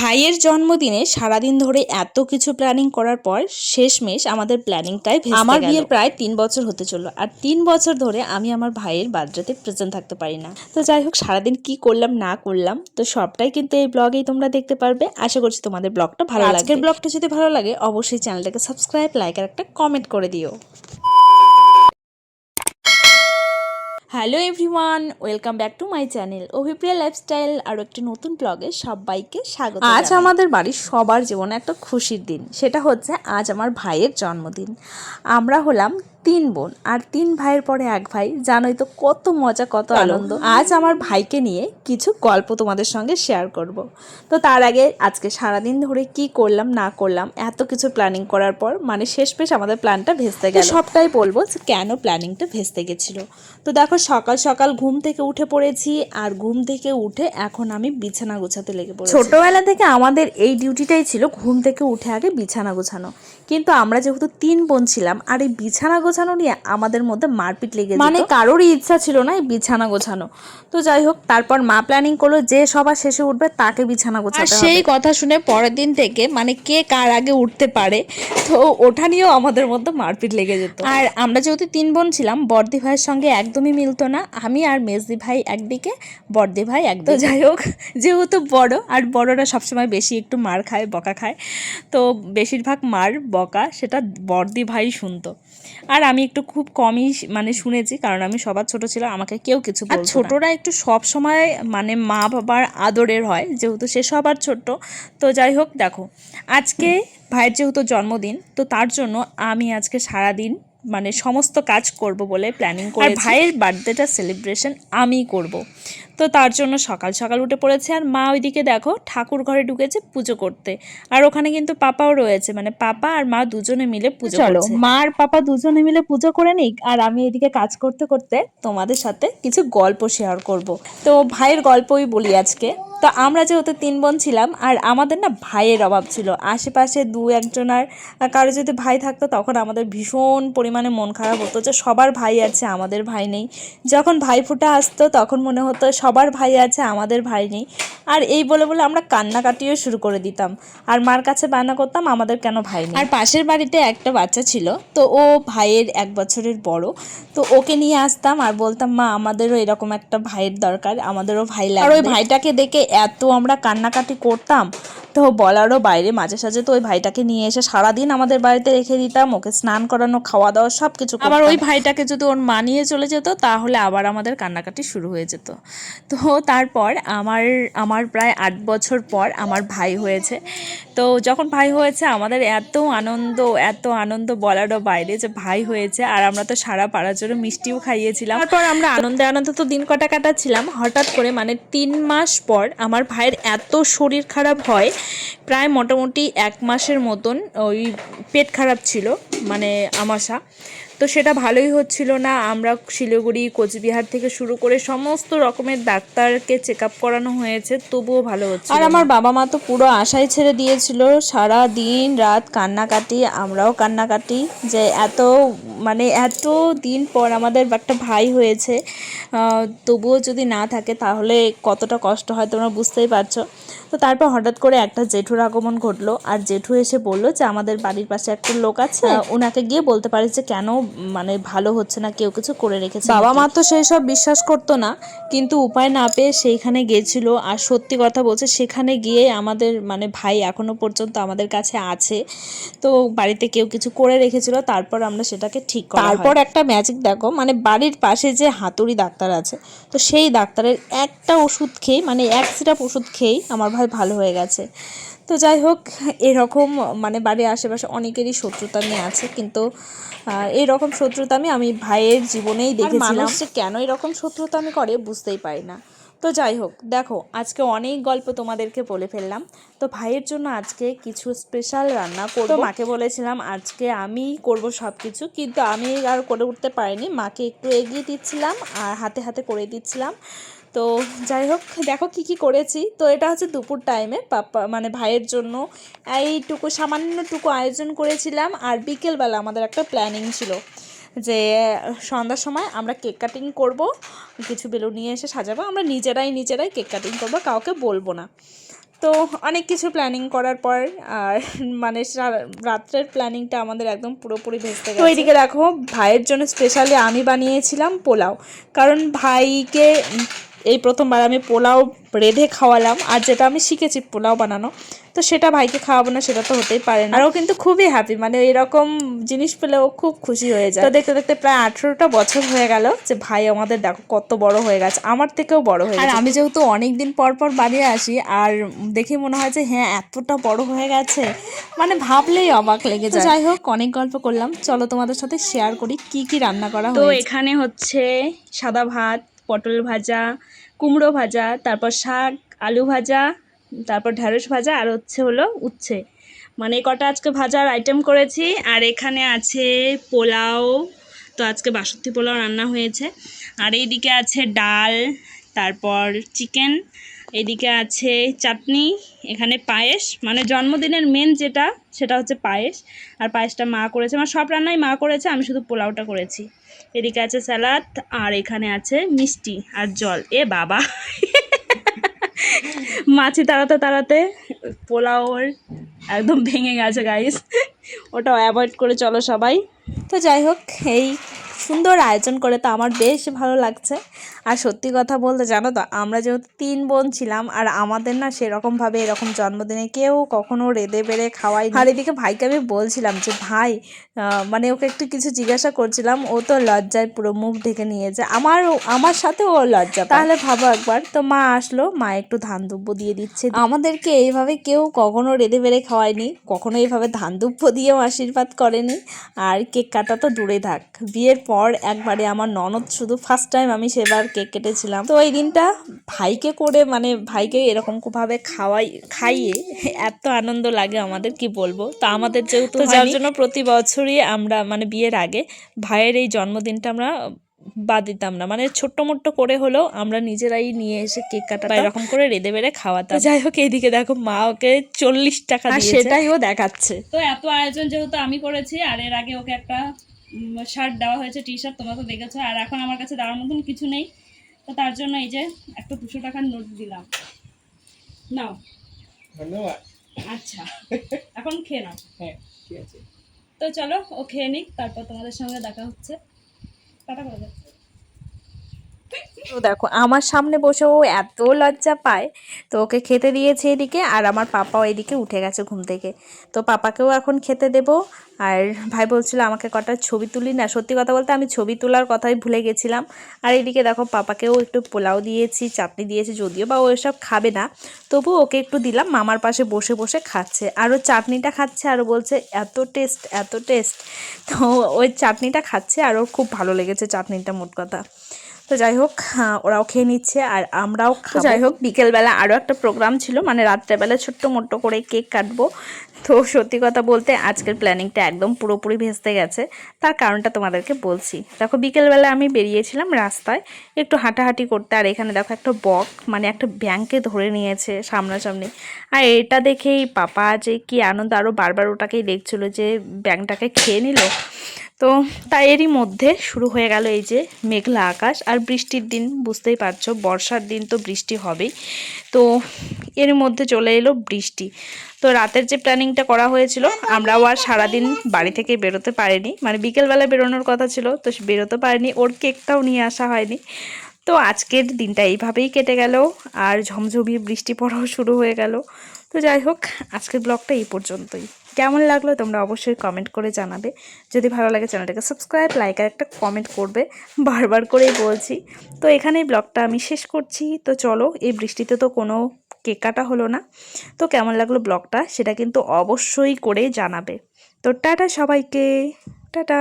ভাইয়ের জন্মদিনে সারাদিন ধরে এত কিছু প্ল্যানিং করার পর শেষমেশ আমাদের প্ল্যানিংটাই ভেস্তে গেল। আমার বিয়ের প্রায় 3 বছর হতে চললো, আর 3 বছর ধরে আমি আমার ভাইয়ের বার্থডেতে প্রেজেন্ট থাকতে পারি না। তো যাই হোক, সারাদিন কি করলাম না করলাম তো সবটাই কিন্তু এই ব্লগেই তোমরা দেখতে পারবে। আশা করছি তোমাদের ব্লগটা ভালো লাগবে। আজকের ব্লগটা যদি ভালো লাগে অবশ্যই চ্যানেলটাকে সাবস্ক্রাইব, লাইক আর একটা কমেন্ট করে দিও। Hello everyone, welcome back to my channel Abhipriya lifestyle. আরও একটি নতুন ব্লগে সবাইকে স্বাগত। আজ আমাদের বাড়ির সবার জীবনে একটা খুশির দিন, সেটা হচ্ছে আজ আমার ভাইয়ের জন্মদিন। আমরা হলাম 3 বোন আর 3 ভাইয়ের পরে 1 ভাই। জানোই তো কত মজা, কত আনন্দ। আজ আমার ভাইকে নিয়ে কিছু গল্প তোমাদের সঙ্গে শেয়ার করব। তো তার আগে আজকে সারাদিন ধরে কি করলাম না করলাম, এত কিছু প্ল্যানিং করার পর মানে শেষমেশ আমাদের প্ল্যানটা ভেস্তে গেল। সবটাই বলবো যে কেন প্ল্যানিংটা ভেস্তে গেছিলো। তো দেখো, সকাল সকাল ঘুম থেকে উঠে পড়েছি, আর ঘুম থেকে উঠে এখন আমি বিছানা গোছাতে লেগে পড়েছি। ছোটবেলা থেকে আমাদের এই ডিউটিটাই ছিল ঘুম থেকে উঠে আগে বিছানা গোছানো। কিন্তু আমরা যেহেতু 3 বোন ছিলাম, আর এই বিছানা গোছানো নিয়ে আমাদের মধ্যে মারপিট লেগে যেত। মানে কারোরই ইচ্ছা ছিল না এই বিছানা গোছানো। তো যাই হোক, তারপর মা প্ল্যানিং করলো যে সবার শেষে উঠবে তাকে বিছানা গোছাতে হবে। আর সেই কথা শুনে পরের দিন থেকে মানে কে কার আগে উঠতে পারে, তো ওঠা নিয়েও আমাদের মধ্যে মারপিট লেগে যেত। আর আমরা যেহেতু 3 বোন ছিলাম, বড়দি ভাইয়ের সঙ্গে একদমই মিলতো না। আমি আর মেজদি ভাই একদিকে, বড়দি ভাই একদিকে। তো যাই হোক, যেহেতু বড় আর বড়রা সবসময় বেশি একটু মার খায়, বকা খায়, তো বেশিরভাগ মার বকা সেটা বড়দি ভাই শুনতো। আর আমি একটু খুব কমই মানে শুনেছি, কারণ আমি সবার ছোট ছিলাম, আমাকে কেউ কিছু বলতো না। আর ছোটরা একটু সব সময় মানে মা বাবার আদরের হয়, যেহেতু সে সবার ছোট। তো যাই হোক, দেখো আজকে ভাইয়ের যেহেতু জন্মদিন, তো তার জন্য আমি আজকে সারাদিন মানে সমস্ত কাজ করব বলে প্ল্যানিং করেছি। আর ভাইয়ের বার্থডেটা সেলিব্রেশন আমিই করব। তো তার জন্য সকাল সকাল উঠে পড়েছে, আর মা ওইদিকে দেখো ঠাকুর ঘরে ঢুকেছে পুজো করতে। আর ওখানে কিন্তু পাপাও রয়েছে, মানে পাপা আর মা দুজনে মিলে পুজো করছে। মা আর পাপা দুজনে মিলে পুজো করে নিক, আর আমি এদিকে কাজ করতে করতে তোমাদের সাথে কিছু গল্প শেয়ার করব। তো ভাইয়ের গল্পই বলি আজকে। তো আমরা যেহেতু 3 বোন ছিলাম, আর আমাদের না ভাইয়ের অভাব ছিল। আশেপাশে 2-1 কারো যদি ভাই থাকতো তখন আমাদের ভীষণ পরিমাণে মন খারাপ হতো যে সবার ভাই আছে আমাদের ভাই নেই। যখন ভাইফোঁটা আসতো তখন মনে হতো সবার ভাই আছে আমাদের ভাই নেই। আর এই বলে বলে আমরা কান্নাকাটিও শুরু করে দিতাম, আর মার কাছে বায়না করতাম আমাদের কেন ভাই নেই। আর পাশের বাড়িতে একটা বাচ্চা ছিল, তো ও ভাইয়ের 1 বছরের বড়। তো ওকে নিয়ে আসতাম আর বলতাম মা আমাদেরও এরকম একটা ভাইয়ের দরকার, আমাদেরও ভাই লাগবে। আর ওই ভাইটাকে দেখে এত আমরা কান্নাকাটি করতাম, তো বলারও বাইরে। মাঝে সাঝে তো ওই ভাইটাকে নিয়ে এসে সারাদিন আমাদের বাড়িতে রেখে দিতাম, ওকে স্নান করানো, খাওয়া দাওয়া সব কিছু। আবার ওই ভাইটাকে যদি ওর মা নিয়ে চলে যেত তাহলে আবার আমাদের কান্নাকাটি শুরু হয়ে যেত। তো তারপর আমার প্রায় 8 বছর পর আমার ভাই হয়েছে। তো যখন ভাই হয়েছে আমাদের এত আনন্দ বলারও বাইরে যে ভাই হয়েছে। আর আমরা তো সারা পাড়ার জন্য মিষ্টিও খাইয়েছিলাম। তারপর আমরা আনন্দে তো দিন কটা কাটাচ্ছিলাম। হঠাৎ করে মানে 3 মাস পর আমার ভাইয়ের এত শরীর খারাপ হয়, প্রায় মোটামুটি 1 মাসের মতন ওই পেট খারাপ ছিল, মানে আমাশা। তো সেটা ভালোই হচ্ছিল না। আমরা শিলিগুড়ি, কোচবিহার থেকে শুরু করে সমস্ত রকমের ডাক্তারকে চেক আপ করানো হয়েছে, তবুও ভালো হচ্ছে। আর আমার বাবা মা তো পুরো আশাই ছেড়ে দিয়েছিল। সারা দিন রাত কান্নাকাটি, আমরাও কান্নাকাটি যে এত দিন পর আমাদের একটা ভাই হয়েছে, তবুও যদি না থাকে তাহলে কতটা কষ্ট হয় তোমরা বুঝতেই পারছো। তো তারপর হঠাৎ করে একটা জেঠুর আগমন ঘটলো, আর জেঠু এসে বললো যে আমাদের বাড়ির পাশে একটা লোক আছে, ওনাকে গিয়ে বলতে পারিস যে কেন মানে ভালো হচ্ছে না, কেউ কিছু করে রেখেছে। বাবা মা তো সেই সব বিশ্বাস করতো না, কিন্তু উপায় না পেয়ে সেইখানে গিয়েছিল। আর সত্যি কথা বলছে, সেখানে গিয়ে আমাদের মানে ভাই এখনো পর্যন্ত আমাদের কাছে আছে। তো বাড়িতে কেউ কিছু করে রেখেছিল, তারপর আমরা সেটাকে ঠিক করা হয়। তারপর একটা ম্যাজিক দেখো, মানে বাড়ির পাশে যে হাতুড়ি ডাক্তার আছে, তো সেই ডাক্তারের একটা ওষুধ খেয়ে, মানে 1 সিরাপ ওষুধ খেয়েই আমার ভাই ভালো হয়ে গেছে। তো যাই হোক, এরকম মানে বাড়ির আশেপাশে অনেকেরই শত্রুতা নিয়ে আছে, কিন্তু এইরকম শত্রুতা আমি ভাইয়ের জীবনেই দেখেছিলাম। মানুষ যে কেন এরকম শত্রুতা আমি করে বুঝতেই পারি না। তো যাই হোক, দেখো আজকে অনেক গল্প তোমাদেরকে বলে ফেললাম। তো ভাইয়ের জন্য আজকে কিছু স্পেশাল রান্না করব। মাকে বলেছিলাম আজকে আমি করব সব কিছু, কিন্তু আমি আর করে উঠতে পারিনি। মাকে একটু এগিয়ে দিচ্ছিলাম আর হাতে হাতে করে দিচ্ছিলাম। তো যাই হোক, দেখো কি করেছি। তো এটা হচ্ছে দুপুর টাইমে পাপা মানে ভাইয়ের জন্য এইটুকু সামান্যটুকু আয়োজন করেছিলাম। আর বিকেলবেলা আমাদের একটা প্ল্যানিং ছিল যে সন্ধ্যার সময় আমরা কেক কাটিং করব, কিছু বেলুন নিয়ে এসে সাজাবো, আমরা নিজেরাই কেক কাটিং করব, কাউকে বলবো না। তো অনেক কিছু প্ল্যানিং করার পর আর মানে রাত্রের প্ল্যানিংটা আমাদের একদম পুরোপুরি ভেস্তে গেছে। তো এইদিকে দেখো ভাইয়ের জন্য স্পেশালি আমি বানিয়েছিলাম পোলাও, কারণ ভাইকে এই প্রথমবার আমি পোলাও রেঁধে খাওয়ালাম, আর যেটা আমি শিখেছি পোলাও বানানো, তো সেটা ভাইকে খাওয়াবো না সেটা তো হতেই পারে না। আর ও কিন্তু খুবই হ্যাপি, মানে এরকম জিনিস পেলে ও খুব খুশি হয়ে যায়। তো দেখতে দেখতে প্রায় 18টা বছর হয়ে গেল যে ভাই আমাদের দেখো কত বড় হয়ে গেছে, আমার থেকেও বড় হয়ে গেছে। আর আমি যেহেতু অনেকদিন পর পর বাড়ি আসি আর দেখে মনে হয় যে হ্যাঁ এতটা বড় হয়ে গেছে, মানে ভাবলেই অবাক লেগে যায়। যাই হোক অনেক গল্প করলাম, চলো তোমাদের সাথে শেয়ার করি কি কি রান্না করা হয়েছে। তো এখানে হচ্ছে সাদা ভাত, পটল ভাজা, কুমড়ো ভাজা, তারপর শাক, আলু ভাজা, তারপর ঢেঁড়স ভাজা, আর হলো উচ্ছে, মানে কটা আজকে ভাজার আইটেম করেছি। আর এখানে আছে পোলাও, তো আজকে বাসন্তী পোলাও রান্না হয়েছে। আর এইদিকে আছে ডাল, তারপর চিকেন, এইদিকে আছে চাটনি, এখানে পায়েস, মানে জন্মদিনের মেন যেটা সেটা হচ্ছে পায়েস, আর পায়েসটা মা করেছে, মানে সব রান্নাই মা করেছে, আমি শুধু পোলাওটা করেছি। এদিকে আছে স্যালাড, আর এখানে আছে মিষ্টি আর জল। এ বাবা মাছি তাড়াতে তাড়াতে পোলাও একদম ভেঙে গেছে গাইস, ওটা অ্যাভয়েড করে চলো সবাই। তো যাই হোক এই সুন্দর আয়োজন করে তো আমার বেশ ভালো লাগছে। আর সত্যি কথা বলতে জানো তো, আমরা যেহেতু 3 বোন ছিলাম আর আমাদের না সেরকমভাবে এরকম জন্মদিনে কেউ কখনো রেঁধে বেড়ে খাওয়াই। আর এদিকে ভাইকে আমি বলছিলাম যে ভাই মানে ওকে একটু কিছু জিজ্ঞাসা করছিলাম, ও তো লজ্জায় পুরো মুখ ঢেকে নিয়েছে, আমার সাথে ও লজ্জা। তাহলে ভাবো একবার, তো মা আসলো, মা একটু ধান দুব্য দিয়ে দিচ্ছে। আমাদেরকে এইভাবে কেউ কখনো রেঁধে বেড়ে খাওয়ায়নি, কখনো এইভাবে ধান দুব্য দিয়েও আশীর্বাদ করেনি। আর কেক কাটা তো দূরে থাক, বিয়ের পর একবারে আমার ননদ শুধু ফার্স্ট টাইম আমি সেবার কেক কেটেছিলাম। তো এই দিনটা ভাইকে করে, মানে ভাইকে এরকম ভাবে খাইয়ে এত আনন্দ লাগে আমাদের, কি বলবো। তো আমাদের যেহেতু যার জন্য প্রতি বছরই আমরা মানে বিয়ের আগে ভাইয়ের এই জন্মদিনটা আমরা বাদ দিতাম না, মানে ছোট্ট মোট্ট করে হলেও আমরা নিজেরাই নিয়ে এসে কেক কাটা এরকম করে রেঁধে বেড়ে খাওয়াতাম। যাই হোক এইদিকে দেখো মা ওকে 40 টাকা দিয়েছে, সেটাই ও দেখাচ্ছে। তো এত আয়োজন যেহেতু আমি করেছি, আর এর আগে ওকে একটা শার্ট দেওয়া হয়েছে, টি শার্ট, তোমরা তো দেখেছো। আর এখন আমার কাছে দেওয়ার মতন কিছু নেই, তো তার জন্য এই যে একটা 200 টাকার নোট দিলাম, নাও। ধন্যবাদ। আচ্ছা এখন খেয়ে নাও। হ্যাঁ ঠিক আছে। তো চলো ও খেয়ে নিক, তারপর তোমাদের সঙ্গে দেখা হচ্ছে। টাটা করে দাও। তো দেখো আমার সামনে বসে ও এত লজ্জা পায়, তো ওকে খেতে দিয়েছে এদিকে, আর আমার পাপাও এদিকে উঠে গেছে ঘুম থেকে, তো পাপাকেও এখন খেতে দেব। আর ভাই বলছিল আমাকে কটা ছবি তুলি না, সত্যি কথা বলতে আমি ছবি তোলার কথাই ভুলে গেছিলাম। আর এদিকে দেখো পাপাকেও একটু পোলাও দিয়েছি, চাটনি দিয়েছি, যদিও বা ও এসব খাবে না, তবু ওকে একটু দিলাম, মামার পাশে বসে বসে খাচ্ছে, আর ও চাটনিটা খাচ্ছে, আর বলছে এত টেস্ট এত টেস্ট। তো ওই চাটনিটা খাচ্ছে আর ওর খুব ভালো লেগেছে চাটনিটা, মোট কথা। তো যাই হোক ওরাও খেয়ে নিচ্ছে আর আমরাও খাবো। যাই হোক বিকেলবেলা আরও একটা প্রোগ্রাম ছিল, মানে রাত্রেবেলা ছোট্ট মোট্ট করে কেক কাটবো। তো সত্যি কথা বলতে আজকের প্ল্যানিংটা একদম পুরোপুরি ভেস্তে গেছে, তার কারণটা তোমাদেরকে বলছি। দেখো বিকেলবেলা আমি বেরিয়েছিলাম রাস্তায় একটু হাঁটাহাঁটি করতে, আর এখানে দেখো একটা বক, মানে একটা ব্যাঙকে ধরে নিয়েছে সামনাসামনি। আর এটা দেখেই পাপা যে কি আনন্দ, আরও বারবার ওটাকেই দেখছিল যে ব্যাঙটাকে খেয়ে নিল। তো তাই এরই মধ্যে শুরু হয়ে গেল এই যে মেঘলা আকাশ, আর বৃষ্টির দিন বুঝতেই পারছো, বর্ষার দিন তো বৃষ্টি হবেই। তো এর মধ্যে চলে এলো বৃষ্টি। তো রাতের যে প্ল্যানিংটা করা হয়েছিল, আমরাও আর সারাদিন বাড়ি থেকে বেরোতে পারিনি, মানে বিকেলবেলা বেরোনোর কথা ছিল, তো বেরোতে পারিনি, ওর কেকটাও নিয়ে আসা হয়নি। তো আজকের দিনটা এইভাবেই কেটে গেল, আর ঝমঝমিয়ে বৃষ্টি পড়াও শুরু হয়ে গেল। তো যাই হোক আজকের ব্লগটা এই পর্যন্তই। কেমন লাগলো তোমরা অবশ্যই কমেন্ট করে জানাবে। যদি ভালো লাগে চ্যানেলটাকে সাবস্ক্রাইব, লাইক আর একটা কমেন্ট করবে, বারবার করেই বলছি। তো এখানেই ব্লগটা আমি শেষ করছি। তো চলো, এই বৃষ্টিতে তো কোনো কেক কাটা হলো না, তো কেমন লাগলো ব্লগটা সেটা কিন্তু অবশ্যই করে জানাবে। তো টাটা সবাইকে, টাটা।